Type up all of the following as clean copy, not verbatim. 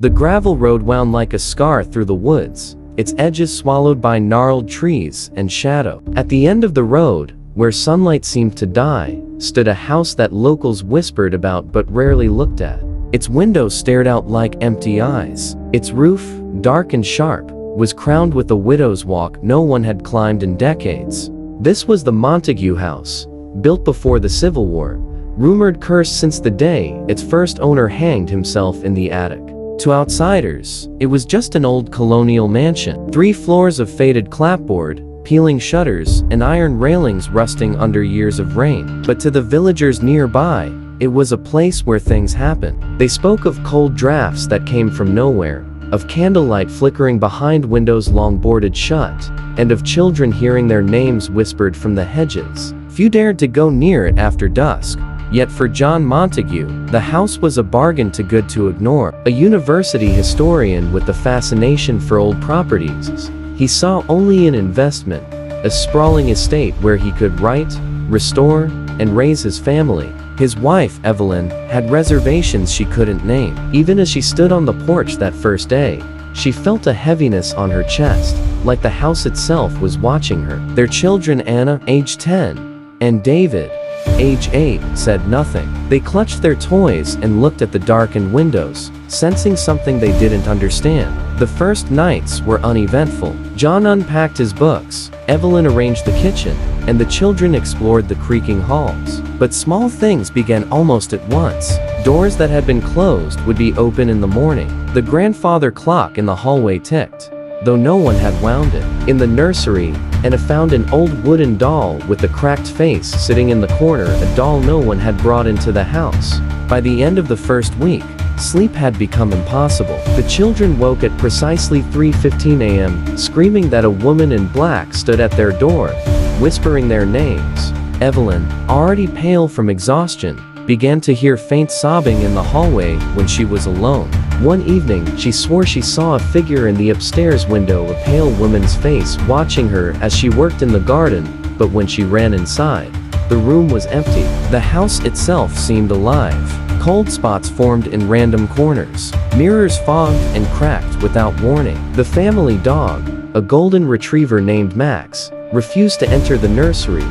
The gravel road wound like a scar through the woods, its edges swallowed by gnarled trees and shadow. At the end of the road, where sunlight seemed to die, stood a house that locals whispered about but rarely looked at. Its windows stared out like empty eyes. Its roof, dark and sharp, was crowned with a widow's walk no one had climbed in decades. This was the Montague House, built before the Civil War, rumored cursed since the day its first owner hanged himself in the attic. To outsiders, it was just an old colonial mansion. 3 floors of faded clapboard, peeling shutters, and iron railings rusting under years of rain. But to the villagers nearby, it was a place where things happened. They spoke of cold drafts that came from nowhere, of candlelight flickering behind windows long boarded shut, and of children hearing their names whispered from the hedges. Few dared to go near it after dusk. Yet for John Montague, the house was a bargain too good to ignore. A university historian with the fascination for old properties, he saw only an investment, a sprawling estate where he could write, restore, and raise his family. His wife, Evelyn, had reservations she couldn't name. Even as she stood on the porch that first day, she felt a heaviness on her chest, like the house itself was watching her. Their children, Anna, age 10, and David, age 8, said nothing. They clutched their toys and looked at the darkened windows, sensing something they didn't understand. The first nights were uneventful. John unpacked his books, Evelyn arranged the kitchen, and the children explored the creaking halls. But small things began almost at once. Doors that had been closed would be open in the morning. The grandfather clock in the hallway ticked, though no one had wound it. In the nursery, Anna found an old wooden doll with a cracked face sitting in the corner, a doll no one had brought into the house. By the end of the first week, sleep had become impossible. The children woke at precisely 3:15 a.m., screaming that a woman in black stood at their door, whispering their names. Evelyn, already pale from exhaustion, began to hear faint sobbing in the hallway when she was alone. One evening, she swore she saw a figure in the upstairs window, a pale woman's face watching her as she worked in the garden, but when she ran inside, the room was empty. The house itself seemed alive. Cold spots formed in random corners. Mirrors fogged and cracked without warning. The family dog, a golden retriever named Max, refused to enter the nursery,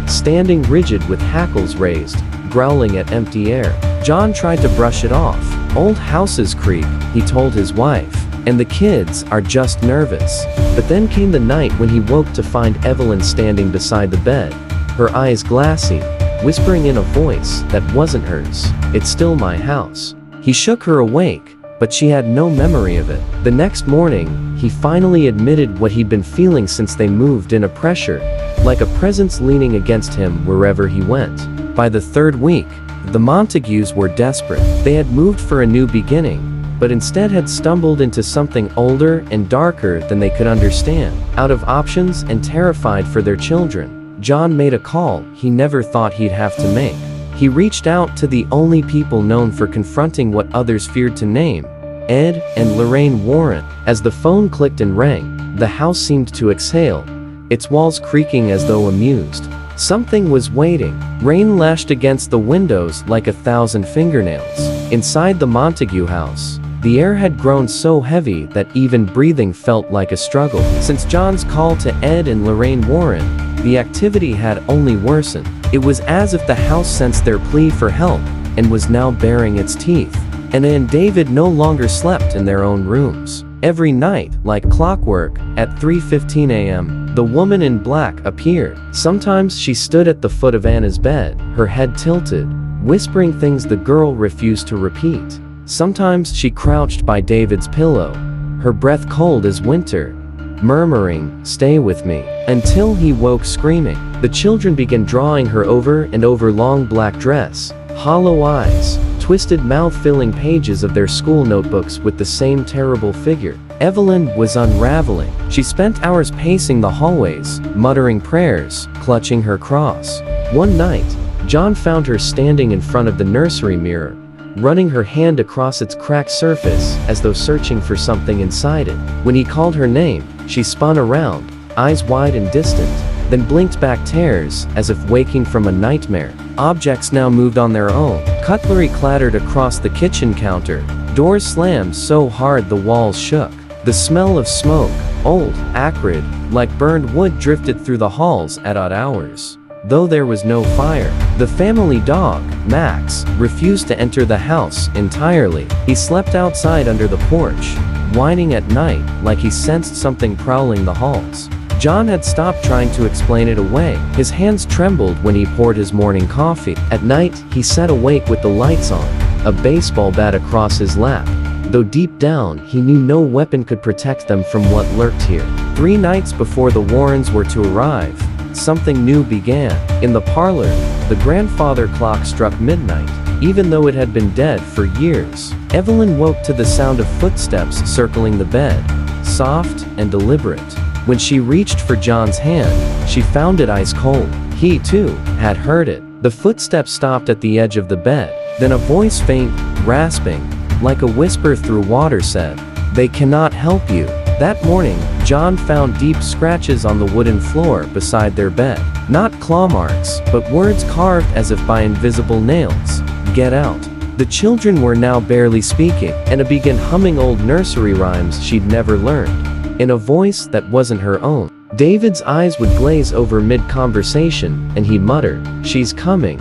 standing rigid with hackles raised, growling at empty air. John tried to brush it off. Old houses creak, he told his wife, and the kids are just nervous. But then came the night when he woke to find Evelyn standing beside the bed, her eyes glassy, whispering in a voice that wasn't hers, "It's still my house." He shook her awake, but she had no memory of it. The next morning, he finally admitted what he'd been feeling since they moved in, a pressure, like a presence leaning against him wherever he went. By the 3rd week, the Montagues were desperate. They had moved for a new beginning, but instead had stumbled into something older and darker than they could understand. Out of options and terrified for their children, John made a call he never thought he'd have to make. He reached out to the only people known for confronting what others feared to name, Ed and Lorraine Warren. As the phone clicked and rang, the house seemed to exhale, its walls creaking as though amused. Something was waiting. Rain lashed against the windows like 1,000 fingernails. Inside the Montague house, the air had grown so heavy that even breathing felt like a struggle. Since John's call to Ed and Lorraine Warren, the activity had only worsened. It was as if the house sensed their plea for help and was now baring its teeth. Anna and David no longer slept in their own rooms. Every night, like clockwork, at 3:15 a.m., the woman in black appeared. Sometimes she stood at the foot of Anna's bed, her head tilted, whispering things the girl refused to repeat. Sometimes she crouched by David's pillow, her breath cold as winter, murmuring, "Stay with me," until he woke screaming. The children began drawing her over and over long black dress, hollow eyes, twisted mouth filling pages of their school notebooks with the same terrible figure. Evelyn was unraveling. She spent hours pacing the hallways, muttering prayers, clutching her cross. One night, John found her standing in front of the nursery mirror, running her hand across its cracked surface as though searching for something inside it. When he called her name, she spun around, eyes wide and distant, then blinked back tears as if waking from a nightmare. Objects now moved on their own. Cutlery clattered across the kitchen counter, doors slammed so hard the walls shook. The smell of smoke, old, acrid, like burned wood, drifted through the halls at odd hours. Though there was no fire, the family dog, Max, refused to enter the house entirely. He slept outside under the porch, whining at night like he sensed something prowling the halls. John had stopped trying to explain it away. His hands trembled when he poured his morning coffee. At night, he sat awake with the lights on, a baseball bat across his lap, though deep down he knew no weapon could protect them from what lurked here. 3 nights before the Warrens were to arrive, something new began. In the parlor, the grandfather clock struck midnight. Even though it had been dead for years, Evelyn woke to the sound of footsteps circling the bed, soft and deliberate. When she reached for John's hand, she found it ice cold. He, too, had heard it. The footsteps stopped at the edge of the bed. Then a voice, faint, rasping, like a whisper through water, said, "They cannot help you." That morning, John found deep scratches on the wooden floor beside their bed. Not claw marks, but words carved as if by invisible nails. "Get out." The children were now barely speaking. Anna began humming old nursery rhymes she'd never learned, in a voice that wasn't her own. David's eyes would glaze over mid-conversation, and he'd mutter, she's coming,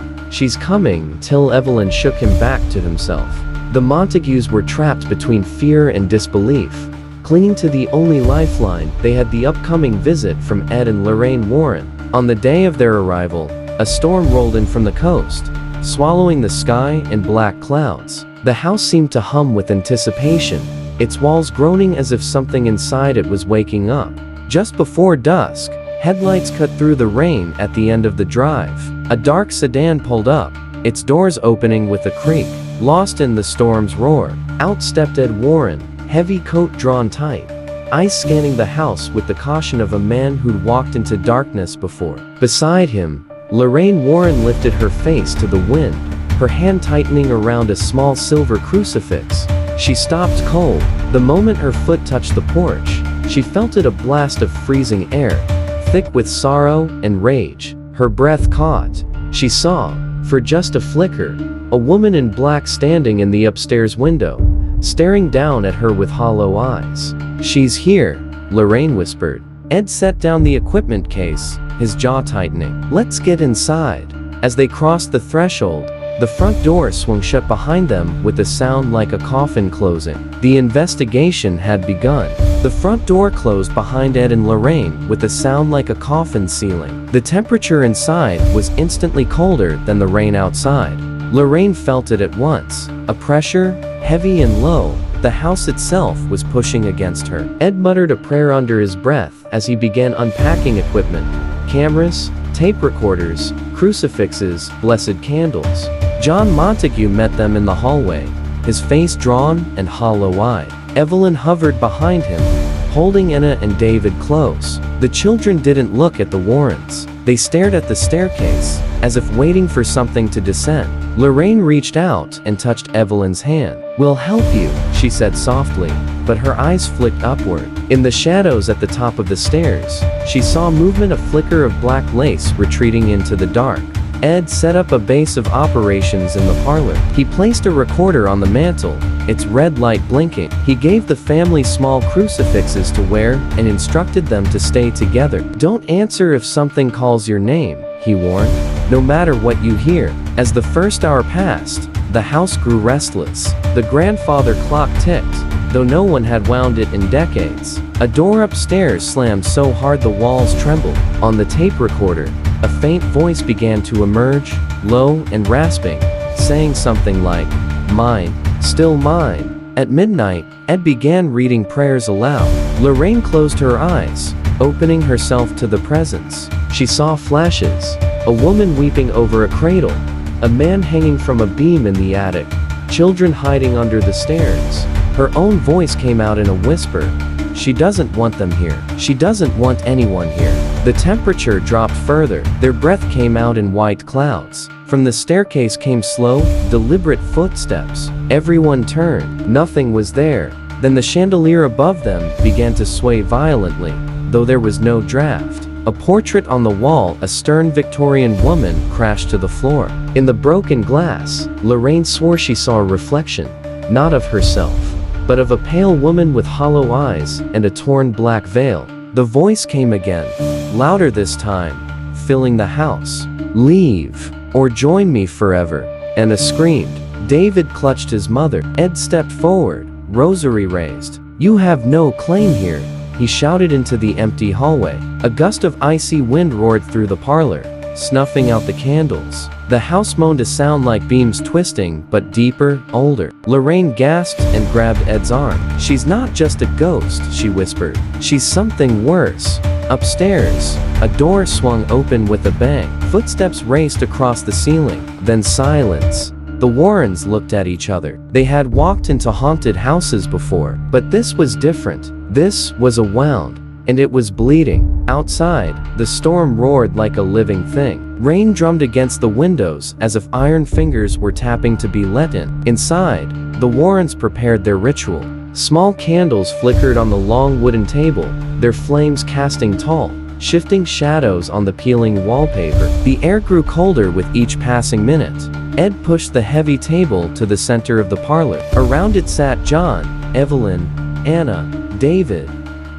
till Evelyn shook him back to himself. The Montagues were trapped between fear and disbelief, clinging to the only lifeline they had, the upcoming visit from Ed and Lorraine Warren. On the day of their arrival, a storm rolled in from the coast, swallowing the sky in black clouds. The house seemed to hum with anticipation, its walls groaning as if something inside it was waking up. Just before dusk, headlights cut through the rain at the end of the drive. A dark sedan pulled up, its doors opening with a creak. Lost in the storm's roar, out stepped Ed Warren, heavy coat drawn tight, eyes scanning the house with the caution of a man who'd walked into darkness before. Beside him, Lorraine Warren lifted her face to the wind, her hand tightening around a small silver crucifix. She stopped cold. The moment her foot touched the porch, she felt it, a blast of freezing air, thick with sorrow and rage. Her breath caught. She saw, for just a flicker, a woman in black standing in the upstairs window, staring down at her with hollow eyes. "She's here," Lorraine whispered. Ed set down the equipment case, his jaw tightening. "Let's get inside." As they crossed the threshold, the front door swung shut behind them with a sound like a coffin closing. The investigation had begun. The front door closed behind Ed and Lorraine with a sound like a coffin sealing. The temperature inside was instantly colder than the rain outside. Lorraine felt it at once, a pressure, heavy and low. The house itself was pushing against her. Ed muttered a prayer under his breath as he began unpacking equipment. Cameras, tape recorders, crucifixes, blessed candles. John Montague met them in the hallway, his face drawn and hollow-eyed. Evelyn hovered behind him, holding Anna and David close. The children didn't look at the Warrens. They stared at the staircase, as if waiting for something to descend. Lorraine reached out and touched Evelyn's hand. "We'll help you," she said softly, but her eyes flicked upward. In the shadows at the top of the stairs, she saw movement, a flicker of black lace retreating into the dark. Ed set up a base of operations in the parlor. He placed a recorder on the mantle, its red light blinking. He gave the family small crucifixes to wear and instructed them to stay together. "Don't answer if something calls your name," he warned, "no matter what you hear." As the first hour passed, the house grew restless. The grandfather clock ticked, though no one had wound it in decades. A door upstairs slammed so hard the walls trembled. On the tape recorder, a faint voice began to emerge, low and rasping, saying something like, "Mine, still mine." At midnight, Ed began reading prayers aloud. Lorraine closed her eyes, opening herself to the presence. She saw flashes, a woman weeping over a cradle, a man hanging from a beam in the attic, children hiding under the stairs. Her own voice came out in a whisper. "She doesn't want them here. She doesn't want anyone here." The temperature dropped further. Their breath came out in white clouds. From the staircase came slow, deliberate footsteps. Everyone turned. Nothing was there. Then the chandelier above them began to sway violently, though there was no draft. A portrait on the wall, a stern Victorian woman, crashed to the floor. In the broken glass, Lorraine swore she saw a reflection, not of herself, but of a pale woman with hollow eyes and a torn black veil. The voice came again, louder this time, filling the house. "Leave, or join me forever." Anna screamed. David clutched his mother. Ed stepped forward, rosary raised. "You have no claim here," he shouted into the empty hallway. A gust of icy wind roared through the parlor, snuffing out the candles. The house moaned a sound like beams twisting, but deeper, older. Lorraine gasped and grabbed Ed's arm. "She's not just a ghost," she whispered. "She's something worse." Upstairs, a door swung open with a bang. Footsteps raced across the ceiling, then silence. The Warrens looked at each other. They had walked into haunted houses before, but this was different. This was a wound, and it was bleeding. Outside, the storm roared like a living thing. Rain drummed against the windows as if iron fingers were tapping to be let in. Inside, the Warrens prepared their ritual. Small candles flickered on the long wooden table, their flames casting tall, shifting shadows on the peeling wallpaper. The air grew colder with each passing minute. Ed pushed the heavy table to the center of the parlor. Around it sat John, Evelyn, Anna, David,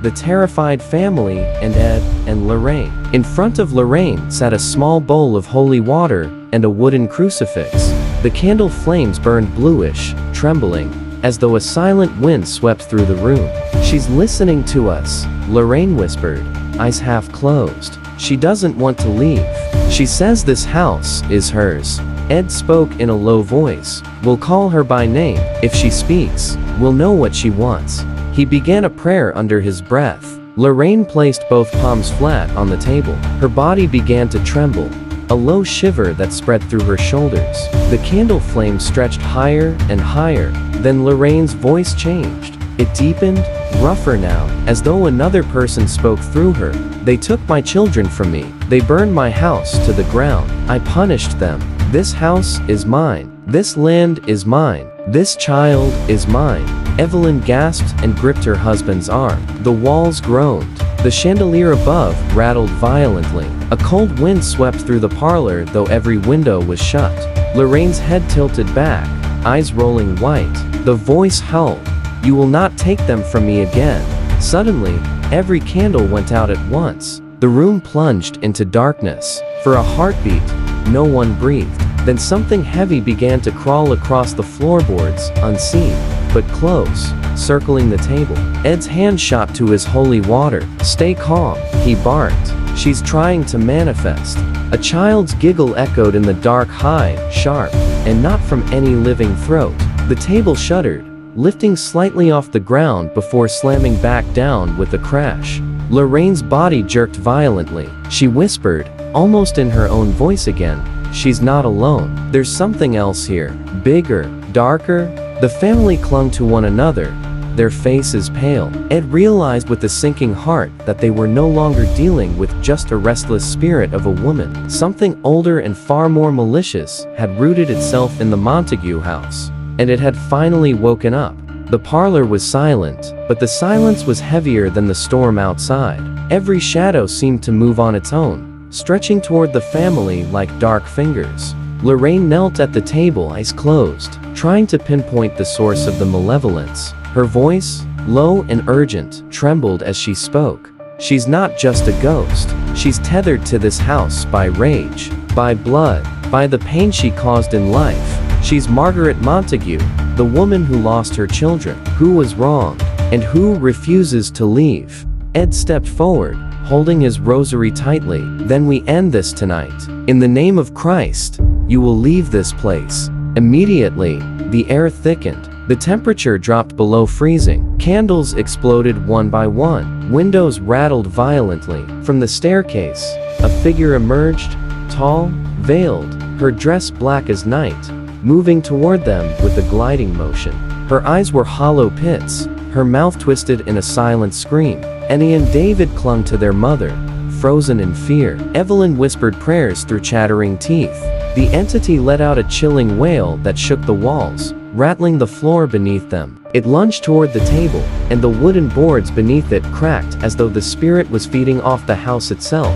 the terrified family, and Ed and Lorraine. In front of Lorraine sat a small bowl of holy water and a wooden crucifix. The candle flames burned bluish, trembling, as though a silent wind swept through the room. "She's listening to us," Lorraine whispered, eyes half closed. "She doesn't want to leave. She says this house is hers." Ed spoke in a low voice. "We'll call her by name. If she speaks, we'll know what she wants." He began a prayer under his breath. Lorraine placed both palms flat on the table. Her body began to tremble, a low shiver that spread through her shoulders. The candle flame stretched higher and higher. Then Lorraine's voice changed. It deepened, rougher now, as though another person spoke through her. "They took my children from me. They burned my house to the ground. I punished them. This house is mine. This land is mine. This child is mine." Evelyn gasped and gripped her husband's arm. The walls groaned. The chandelier above rattled violently. A cold wind swept through the parlor, though every window was shut. Lorraine's head tilted back, eyes rolling white. The voice howled, "You will not take them from me again." Suddenly, every candle went out at once. The room plunged into darkness. For a heartbeat, no one breathed. Then something heavy began to crawl across the floorboards, unseen, but close, circling the table. Ed's hand shot to his holy water. "Stay calm," he barked. "She's trying to manifest." A child's giggle echoed in the dark, high, sharp, and not from any living throat. The table shuddered, lifting slightly off the ground before slamming back down with a crash. Lorraine's body jerked violently. She whispered, almost in her own voice again, "She's not alone. There's something else here. Bigger, darker." The family clung to one another, their faces pale. Ed realized with a sinking heart that they were no longer dealing with just a restless spirit of a woman. Something older and far more malicious had rooted itself in the Montague house, and it had finally woken up. The parlor was silent, but the silence was heavier than the storm outside. Every shadow seemed to move on its own, stretching toward the family like dark fingers. Lorraine knelt at the table, eyes closed, trying to pinpoint the source of the malevolence. Her voice, low and urgent, trembled as she spoke. "She's not just a ghost. She's tethered to this house by rage, by blood, by the pain she caused in life. She's Margaret Montague, the woman who lost her children, who was wronged, and who refuses to leave." Ed stepped forward, holding his rosary tightly. "Then we end this tonight. In the name of Christ, you will leave this place." Immediately, the air thickened. The temperature dropped below freezing. Candles exploded one by one. Windows rattled violently. From the staircase, a figure emerged, tall, veiled, her dress black as night, moving toward them with a gliding motion. Her eyes were hollow pits, her mouth twisted in a silent scream. Annie and David clung to their mother, frozen in fear. Evelyn whispered prayers through chattering teeth. The entity let out a chilling wail that shook the walls, rattling the floor beneath them. It lunged toward the table, and the wooden boards beneath it cracked as though the spirit was feeding off the house itself.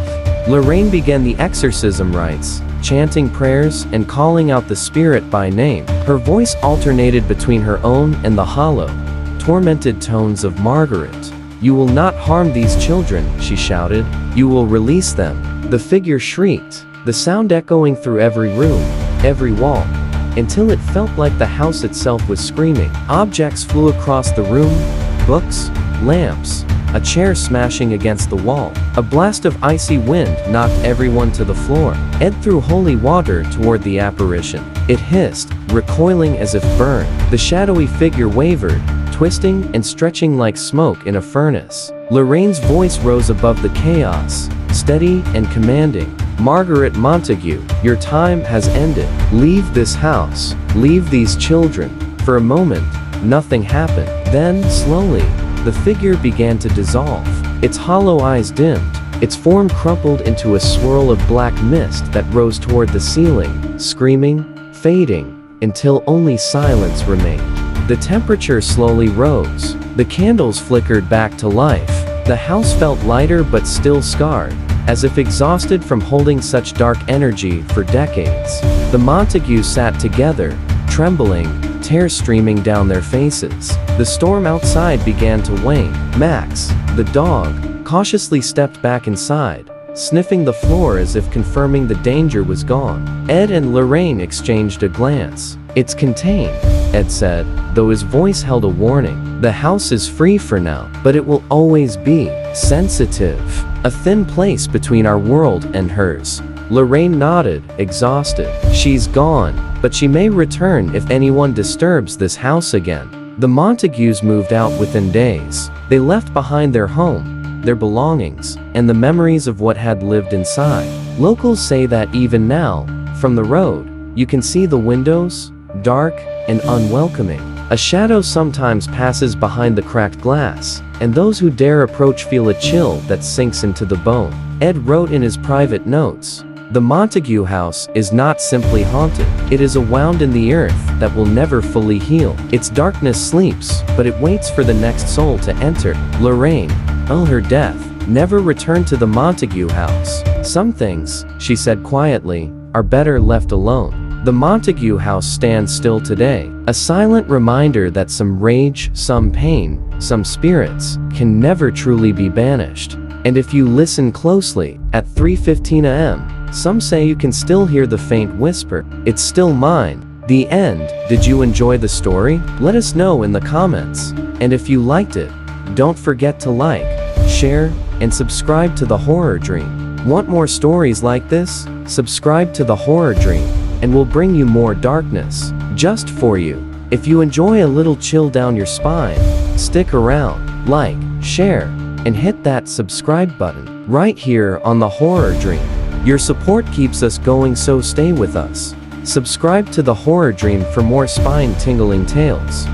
Lorraine began the exorcism rites, chanting prayers and calling out the spirit by name. Her voice alternated between her own and the hollow, tormented tones of Margaret. "You will not harm these children," she shouted. "You will release them." The figure shrieked, the sound echoing through every room, every wall, until it felt like the house itself was screaming. Objects flew across the room, books, lamps, a chair smashing against the wall. A blast of icy wind knocked everyone to the floor. Ed threw holy water toward the apparition. It hissed, recoiling as if burned. The shadowy figure wavered, twisting and stretching like smoke in a furnace. Lorraine's voice rose above the chaos, steady and commanding. "Margaret Montague, your time has ended. Leave this house. Leave these children." For a moment, nothing happened. Then, slowly, the figure began to dissolve. Its hollow eyes dimmed. Its form crumpled into a swirl of black mist that rose toward the ceiling, screaming, fading, until only silence remained. The temperature slowly rose. The candles flickered back to life. The house felt lighter but still scarred, as if exhausted from holding such dark energy for decades. The Montagues sat together, trembling, tears streaming down their faces. The storm outside began to wane. Max, the dog, cautiously stepped back inside, sniffing the floor as if confirming the danger was gone. Ed and Lorraine exchanged a glance. "It's contained," Ed said, though his voice held a warning. "The house is free for now, but it will always be sensitive. A thin place between our world and hers." Lorraine nodded, exhausted. "She's gone, but she may return if anyone disturbs this house again." The Montagues moved out within days. They left behind their home, their belongings, and the memories of what had lived inside. Locals say that even now, from the road, you can see the windows, dark and unwelcoming. A shadow sometimes passes behind the cracked glass, and those who dare approach feel a chill that sinks into the bone. Ed wrote in his private notes, "The Montague house is not simply haunted. It is a wound in the earth that will never fully heal. Its darkness sleeps, but it waits for the next soul to enter." Lorraine, till her death, never returned to the Montague house. "Some things," she said quietly, "are better left alone." The Montague house stands still today, a silent reminder that some rage, some pain, some spirits, can never truly be banished. And if you listen closely, at 3:15 a.m., some say you can still hear the faint whisper, "It's still mine." The end. Did you enjoy the story? Let us know in the comments. And if you liked it, don't forget to like, share, and subscribe to The Horror Dream. Want more stories like this? Subscribe to The Horror Dream, and we'll bring you more darkness, just for you. If you enjoy a little chill down your spine, stick around, like, share, and hit that subscribe button, right here on The Horror Dream. Your support keeps us going, so stay with us. Subscribe to The Horror Dream for more spine-tingling tales.